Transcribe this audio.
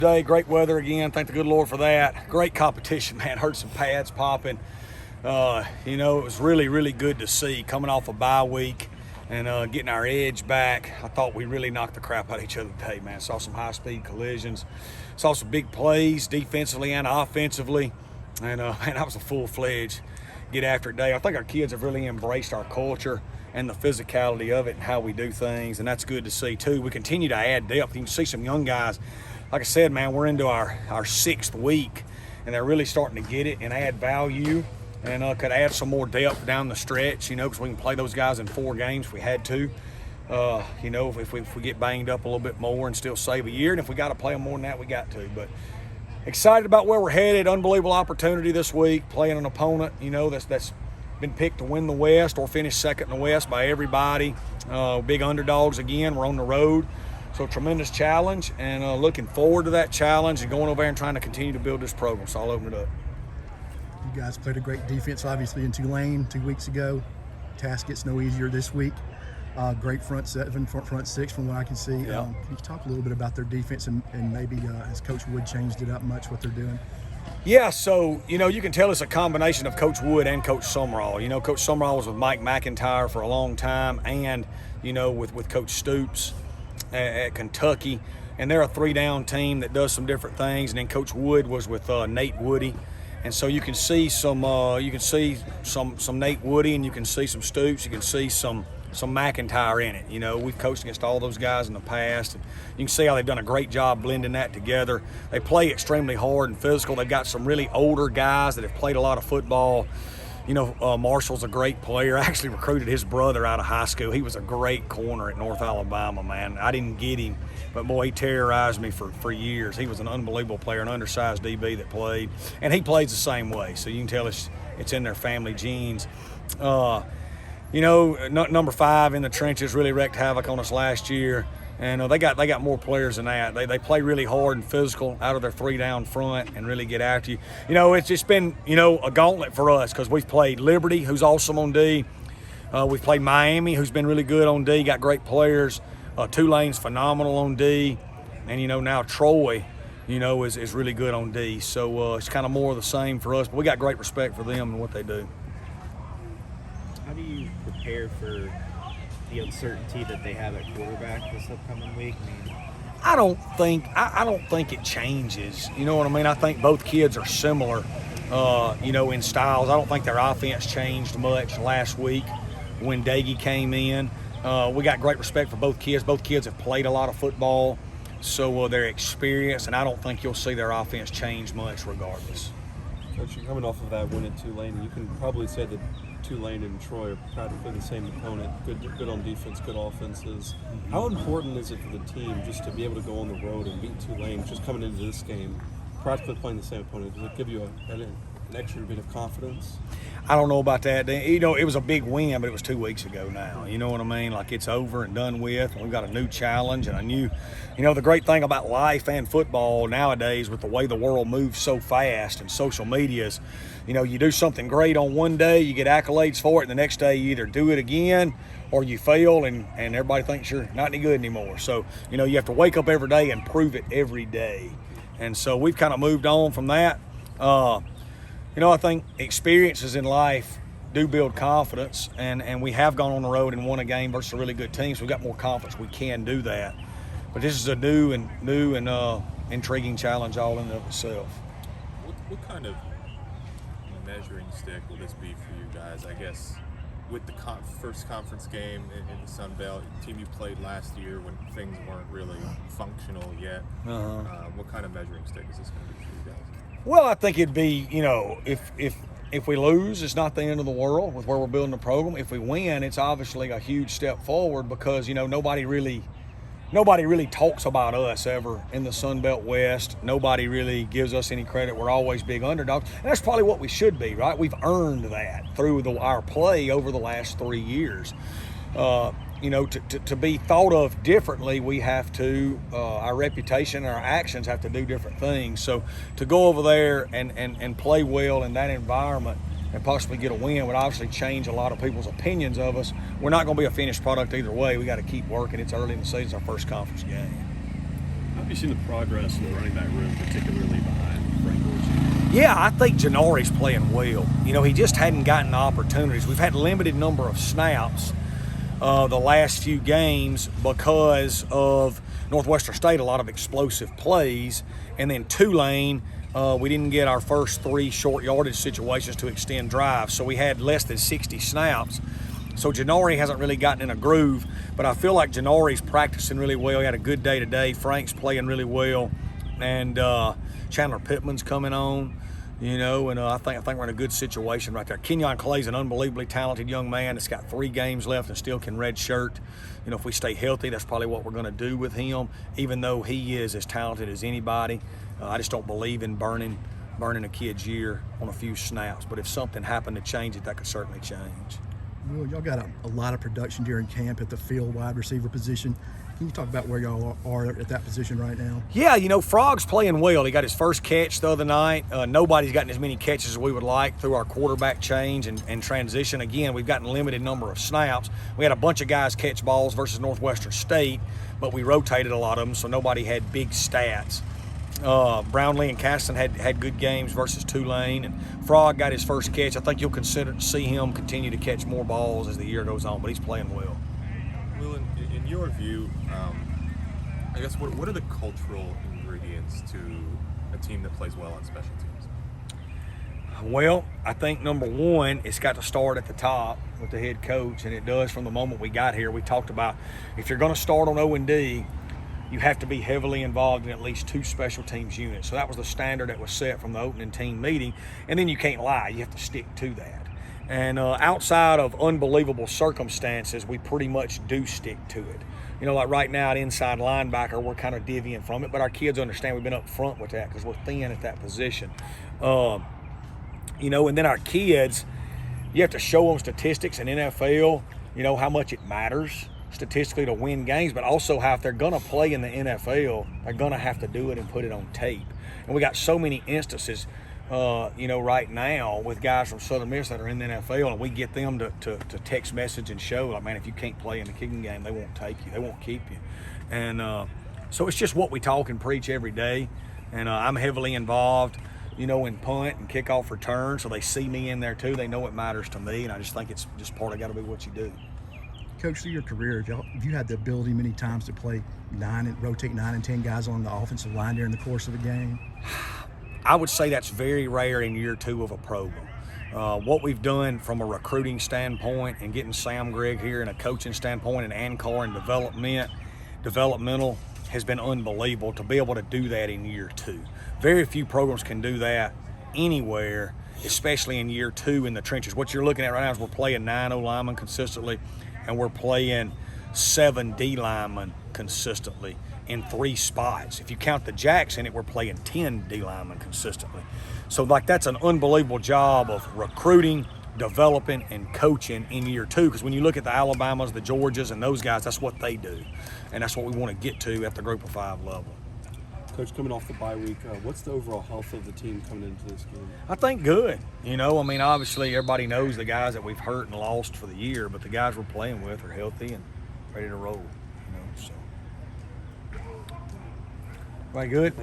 Today, great weather again. Thank the good Lord for that. Great competition, man. Heard some pads popping. It was really, really good to see coming off a bye week and getting our edge back. I thought we really knocked the crap out of each other today, man. Saw some high-speed collisions. Saw some big plays defensively and offensively. And, man, that was a full-fledged get after it day. I think our kids have really embraced our culture and the physicality of it and how we do things, and that's good to see, too. We continue to add depth. You can see some young guys. Like I said, man, we're into our sixth week, and they're really starting to get it and add value and could add some more depth down the stretch, because we can play those guys in 4 games if we had to. If we get banged up a little bit more and still save a year, and if we got to play them more than that, we got to. But excited about where we're headed. Unbelievable opportunity this week, playing an opponent, that's been picked to win the West or finish second in the West by everybody. Big underdogs again. We're on the road. So tremendous challenge, and looking forward to that challenge and going over there and trying to continue to build this program. So I'll open it up. You guys played a great defense, obviously, in Tulane 2 weeks ago. Task gets no easier this week. Great front 7, front 6 from what I can see. Yeah. Can you talk a little bit about their defense and maybe has Coach Wood changed it up much, what they're doing? Yeah, so, you can tell it's a combination of Coach Wood and Coach Summerall. Coach Summerall was with Mike McIntyre for a long time and, with Coach Stoops at Kentucky. And they're a 3-down team that does some different things. And then Coach Wood was with Nate Woody. And so you can see some Nate Woody, and you can see some Stoops. You can see some McIntyre in it. We've coached against all those guys in the past, and you can see how they've done a great job blending that together. They play extremely hard and physical. They've got some really older guys that have played a lot of football. Marshall's a great player. I actually recruited his brother out of high school. He was a great corner at North Alabama, man. I didn't get him, but boy, he terrorized me for years. He was an unbelievable player, an undersized DB that played, and he plays the same way. So you can tell it's in their family genes. Number 5 in the trenches really wreaked havoc on us last year, and they got more players than that. They play really hard and physical out of their 3-down front and really get after you. It's just been a gauntlet for us because we've played Liberty, who's awesome on D. We've played Miami, who's been really good on D, got great players. Tulane's phenomenal on D, and now Troy, is really good on D. So it's kind of more of the same for us, but we got great respect for them and what they do. How do you prepare for the uncertainty that they have at quarterback this upcoming week? I don't think it changes. You know what I mean? I think both kids are similar, in styles. I don't think their offense changed much last week when Daggy came in. We got great respect for both kids. Both kids have played a lot of football, so they're experienced, and I don't think you'll see their offense change much regardless. Coach, you're coming off of that win at Tulane, you can probably say that Tulane and Troy are practically the same opponent. Good on defense, good offenses. Mm-hmm. How important is it for the team just to be able to go on the road and beat Tulane, just coming into this game, practically playing the same opponent? Does it give you an extra bit of confidence? I don't know about that. It was a big win, but it was 2 weeks ago now. You know what I mean? Like, it's over and done with, and we've got a new challenge and a new, the great thing about life and football nowadays with the way the world moves so fast and social media is, you do something great on one day, you get accolades for it, and the next day you either do it again or you fail, and everybody thinks you're not any good anymore. So, you have to wake up every day and prove it every day. And so we've kind of moved on from that. I think experiences in life do build confidence, and we have gone on the road and won a game versus a really good team, so we've got more confidence we can do that. But this is a new and intriguing challenge all in and of itself. What kind of measuring stick will this be for you guys? I guess with the first conference game in the Sun Belt, team you played last year when things weren't really functional yet. What kind of measuring stick is this going to be for you guys? Well, I think it'd be, if we lose, it's not the end of the world with where we're building the program. If we win, it's obviously a huge step forward because, nobody really talks about us ever in the Sun Belt West. Nobody really gives us any credit. We're always big underdogs. And that's probably what we should be, right? We've earned that through our play over the last 3 years. To be thought of differently, we have to, our reputation and our actions have to do different things. So to go over there and play well in that environment and possibly get a win would obviously change a lot of people's opinions of us. We're not going to be a finished product either way. We got to keep working. It's early in the season, our first conference game. How you seen the progress in the running back room, particularly behind Frank Gorski? Yeah, I think Janari's playing well. You know, he just hadn't gotten the opportunities. We've had limited number of snaps the last few games because of Northwestern State, a lot of explosive plays, and then Tulane, we didn't get our first 3 short yardage situations to extend drives, so we had less than 60 snaps. So Janari hasn't really gotten in a groove, but I feel like Janari's practicing really well. He had a good day today. Frank's playing really well, and Chandler Pittman's coming on. You know, and I think we're in a good situation right there. Kenyon Clay's an unbelievably talented young man that's got 3 games left and still can redshirt. You know, if we stay healthy, that's probably what we're going to do with him, even though he is as talented as anybody. I just don't believe in burning a kid's year on a few snaps. But if something happened to change it, that could certainly change. Well, y'all got a lot of production during camp at the field wide receiver position. Can you talk about where y'all are at that position right now? Yeah, you know, Frog's playing well. He got his first catch the other night. Nobody's gotten as many catches as we would like through our quarterback change and transition. Again, we've gotten a limited number of snaps. We had a bunch of guys catch balls versus Northwestern State, but we rotated a lot of them, so nobody had big stats. Brownlee and Caston had good games versus Tulane, and Frog got his first catch. I think you'll see him continue to catch more balls as the year goes on, but he's playing well. Will, in your view, I guess what are the cultural ingredients to a team that plays well on special teams? Well, I think number one, it's got to start at the top with the head coach, and it does from the moment we got here. We talked about if you're going to start on O&D, you have to be heavily involved in at least 2 special teams units. So that was the standard that was set from the opening team meeting, and then you can't lie. You have to stick to that. And outside of unbelievable circumstances, we pretty much do stick to it. You know, like right now at inside linebacker, we're kind of divvying from it, but our kids understand we've been up front with that because we're thin at that position. You know, and then our kids, you have to show them statistics in NFL, you know, how much it matters statistically to win games, but also how if they're going to play in the NFL, they're going to have to do it and put it on tape. And we got so many instances, you know, right now with guys from Southern Miss that are in the NFL, and we get them to text message and show, like, man, if you can't play in the kicking game, they won't take you. They won't keep you. And so it's just what we talk and preach every day. And I'm heavily involved, you know, in punt and kickoff return, so they see me in there too. They know it matters to me, and I just think it's just part of got to be what you do. Coach, through your career, have you had the ability many times to play rotate 9 and 10 guys on the offensive line during the course of a game? I would say that's very rare in year 2 of a program. What we've done from a recruiting standpoint and getting Sam Grigg here and a coaching standpoint and Ankar and developmental has been unbelievable to be able to do that in year 2. Very few programs can do that anywhere, especially in year 2 in the trenches. What you're looking at right now is we're playing 9 O linemen consistently, and we're playing 7 D linemen consistently in 3 spots. If you count the jacks in it, we're playing 10 D linemen consistently. So like that's an unbelievable job of recruiting, developing, and coaching in year 2, because when you look at the Alabamas, the Georgias, and those guys, that's what they do. And that's what we want to get to at the Group of 5 level. Coach, coming off the bye week, what's the overall health of the team coming into this game? I think good. You know, I mean, obviously everybody knows the guys that we've hurt and lost for the year, but the guys we're playing with are healthy and ready to roll. You know, so. Everybody good?